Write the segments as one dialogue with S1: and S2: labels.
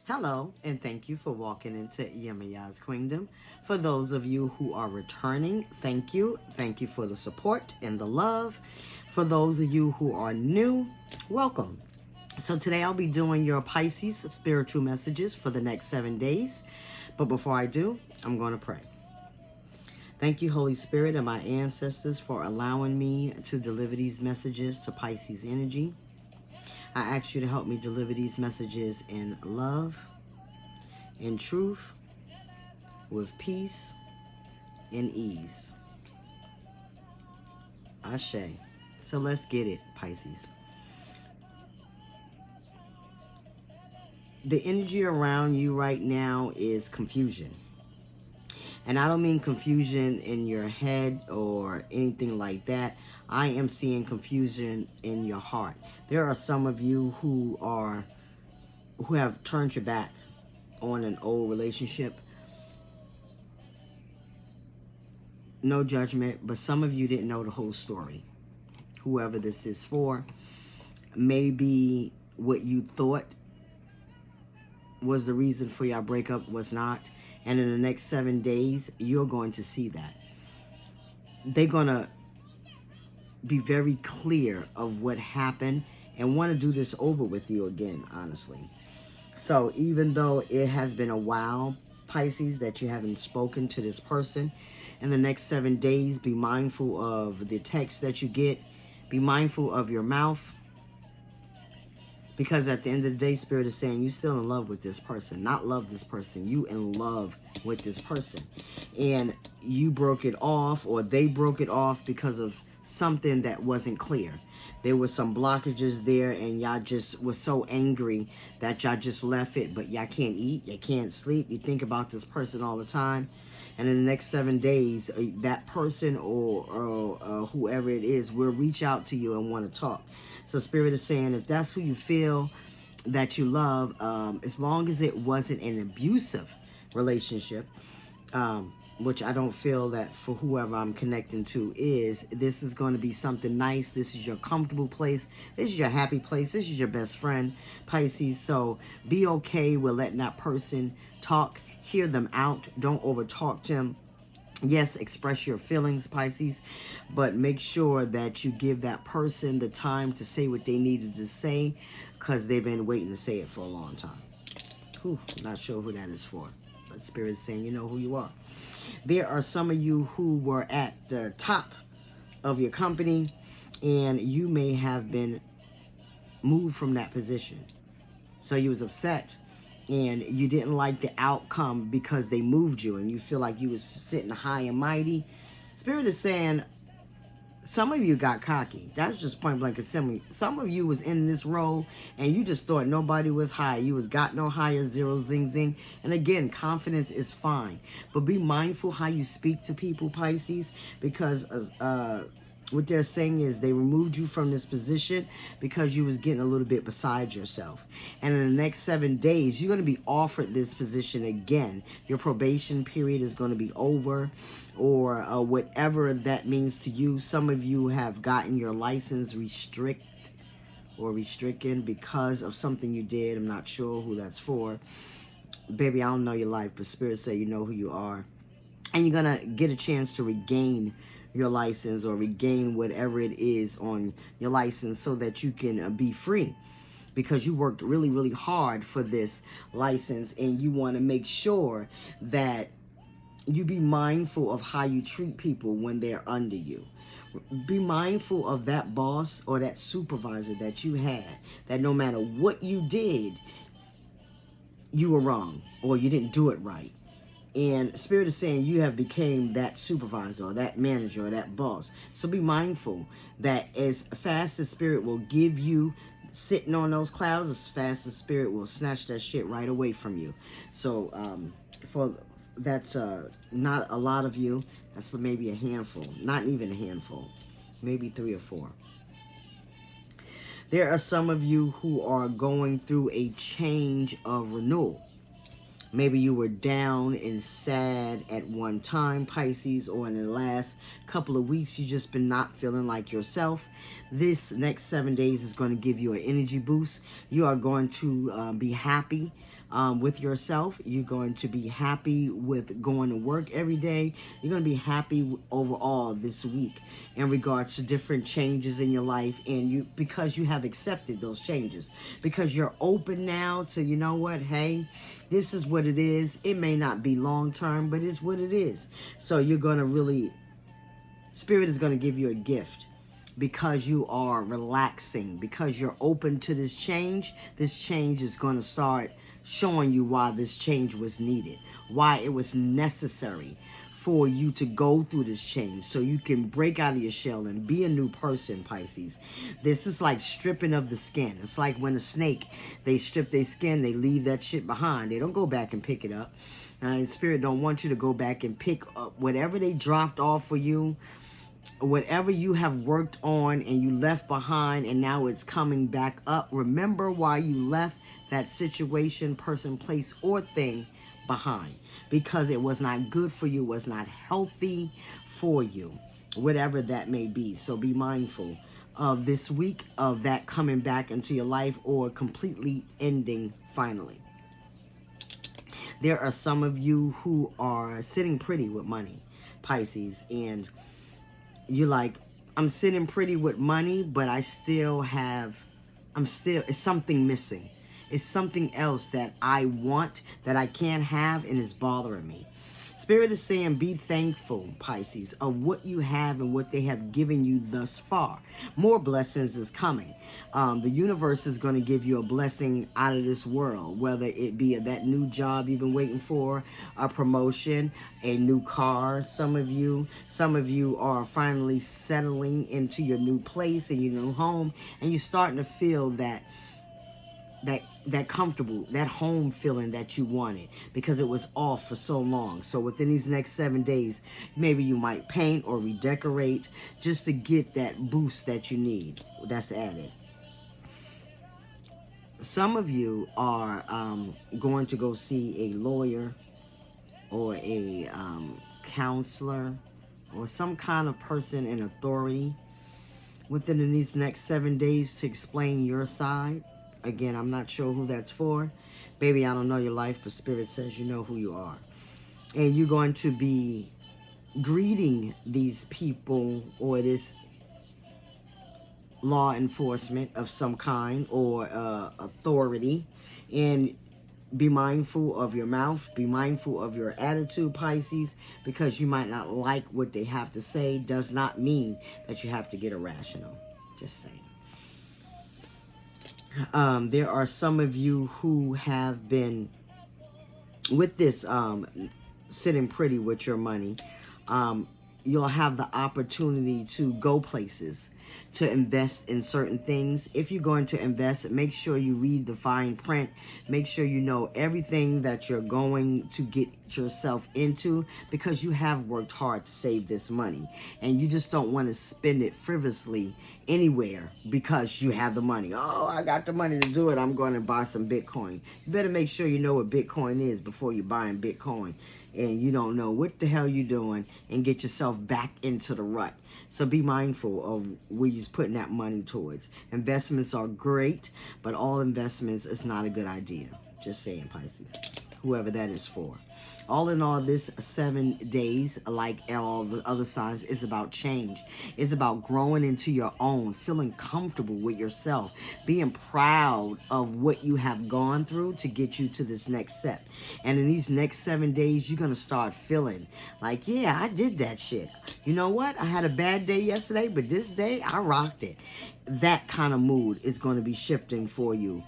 S1: Hello, and thank you for walking into Yemaya's Kingdom. For those of you who are returning, thank you. Thank you for the support and the love. For those of you who are new, welcome. So today I'll be doing your Pisces spiritual messages for the next 7 days. But before I do, I'm going to pray. Thank you, Holy Spirit, and my ancestors for allowing me to deliver these messages to Pisces energy. I ask you to help me deliver these messages in love, in truth, with peace and ease. Ashe. So let's get it, Pisces. The energy around you right now is confusion. And I don't mean confusion in your head or anything like that. I am seeing confusion in your heart. There are some of you who have turned your back on an old relationship. No judgment, but some of you didn't know the whole story. Whoever this is for, maybe what you thought was the reason for your breakup was not. And in the next 7 days, you're going to see that. They're going to be very clear of what happened and want to do this over with you again, honestly. So even though it has been a while, Pisces, that you haven't spoken to this person, in the next 7 days, be mindful of the text that you get. Be mindful of your mouth. Because at the end of the day, Spirit is saying you're still in love with this person. Not love this person. You in love with this person. And you broke it off, or they broke it off because of something that wasn't clear. There were some blockages there, and y'all just was so angry that y'all just left it. But y'all can't eat. You can't sleep. You think about this person all the time. And in the next 7 days, that person or whoever it is will reach out to you and want to talk. So Spirit is saying, if that's who you feel that you love, as long as it wasn't an abusive relationship, which I don't feel that for whoever I'm connecting to is, this is going to be something nice. This is your comfortable place. This is your happy place. This is your best friend, Pisces. So be okay with letting that person talk. Hear them out. Don't over talk them. Yes, express your feelings, Pisces, but make sure that you give that person the time to say what they needed to say, because they've been waiting to say it for a long time. Not sure who that is for, but Spirit is saying you know who you are. There are some of you who were at the top of your company, and you may have been moved from that position. So you was upset, and you didn't like the outcome because they moved you, and you feel like you was sitting high and mighty. Spirit is saying some of you got cocky. That's just point blank assembly. Some of you was in this role, and you just thought nobody was high. You was got no higher, zero, zing, zing. And again, confidence is fine. But be mindful how you speak to people, Pisces, because what they're saying is they removed you from this position because you was getting a little bit beside yourself. And in the next 7 days, you're going to be offered this position again. Your probation period is going to be over, or whatever that means to you. Some of you have gotten your license restricted because of something you did. I'm not sure who that's for. Baby, I don't know your life, but Spirit say you know who you are. And you're going to get a chance to regain your license, or regain whatever it is on your license, so that you can be free, because you worked really, really hard for this license, and you want to make sure that you be mindful of how you treat people when they're under you. Be mindful of that boss or that supervisor that you had, that no matter what you did, you were wrong, or you didn't do it right. And Spirit is saying you have became that supervisor or that manager or that boss. So be mindful that as fast as Spirit will give you sitting on those clouds, as fast as Spirit will snatch that shit right away from you. So that's not a lot of you. That's maybe a handful. Not even a handful. Maybe 3 or 4. There are some of you who are going through a change of renewal. Maybe you were down and sad at one time, Pisces, or in the last couple of weeks, you just been not feeling like yourself. This next 7 days is going to give you an energy boost. You are going to be happy with yourself. You're going to be happy with going to work every day. You're going to be happy overall this week in regards to different changes in your life, and because you have accepted those changes, because you're open now to, you know what, hey, this is what it is. It may not be long term, but it's what it is. So you're going to really, Spirit is going to give you a gift because you are relaxing, because you're open to this change. This change is going to start showing you why this change was needed, why it was necessary for you to go through this change so you can break out of your shell and be a new person, Pisces. This is like stripping of the skin. It's like when a snake, they strip their skin, they leave that shit behind. They don't go back and pick it up. Spirit don't want you to go back and pick up whatever they dropped off for you, whatever you have worked on and you left behind, and now it's coming back up. Remember why you left that situation, person, place, or thing behind, because it was not good for you, was not healthy for you, whatever that may be. So be mindful of this week, of that coming back into your life or completely ending finally. There are some of you who are sitting pretty with money, Pisces, and you're like, I'm sitting pretty with money, but it's something missing. It's something else that I want that I can't have, and it's bothering me. Spirit is saying, be thankful, Pisces, of what you have and what they have given you thus far. More blessings is coming. The universe is going to give you a blessing out of this world, whether it be that new job you've been waiting for, a promotion, a new car. Some of you are finally settling into your new place and your new home, and you're starting to feel that comfortable, that home feeling that you wanted, because it was off for so long. So within these next 7 days, maybe you might paint or redecorate just to get that boost that you need. That's added. Some of you are going to go see a lawyer or a counselor or some kind of person in authority within these next 7 days to explain your side. Again, I'm not sure who that's for. Baby, I don't know your life, but Spirit says you know who you are. And you're going to be greeting these people or this law enforcement of some kind or authority. And be mindful of your mouth. Be mindful of your attitude, Pisces, because you might not like what they have to say. Does not mean that you have to get irrational. Just saying. There are some of you who have been with this sitting pretty with your money. You'll have the opportunity to go places, to invest in certain things. If you're going to invest, make sure you read the fine print. Make sure you know everything that you're going to get yourself into, because you have worked hard to save this money, and you just don't want to spend it frivolously anywhere because you have the money. Oh, I got the money to do it. I'm going to buy some Bitcoin. You better make sure you know what Bitcoin is before you're buying Bitcoin, and you don't know what the hell you're doing, and get yourself back into the rut. So be mindful of where you're putting that money towards. Investments are great, but all investments is not a good idea. Just saying, Pisces. Whoever that is for. All in all, this 7 days, like all the other signs, is about change. It's about growing into your own, feeling comfortable with yourself, being proud of what you have gone through to get you to this next step. And in these next 7 days, you're going to start feeling like, yeah, I did that shit. You know what? I had a bad day yesterday, but this day I rocked it. That kind of mood is going to be shifting for you.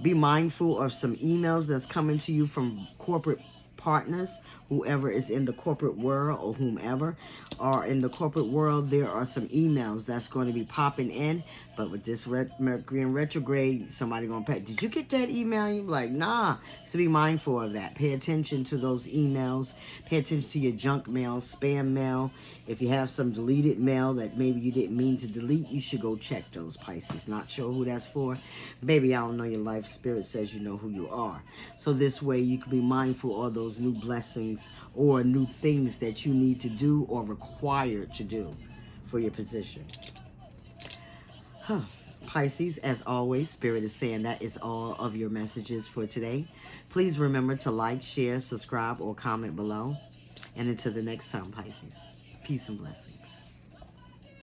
S1: Be mindful of some emails that's coming to you from corporate partners, whoever is in the corporate world or whomever are in the corporate world. There are some emails that's going to be popping in, but with this Mercury in retrograde, somebody going to pay. Did you get that email? You're like, nah. So be mindful of that. Pay attention to those emails. Pay attention to your junk mail, spam mail. If you have some deleted mail that maybe you didn't mean to delete, you should go check those, Pisces. Not sure who that's for. Baby, I don't know your life. Spirit says you know who you are. So this way you can be mindful of those new blessings or new things that you need to do or required to do for your position. Pisces, as always, Spirit is saying that is all of your messages for today. Please remember to like, share, subscribe, or comment below. And until the next time, Pisces, peace and blessings.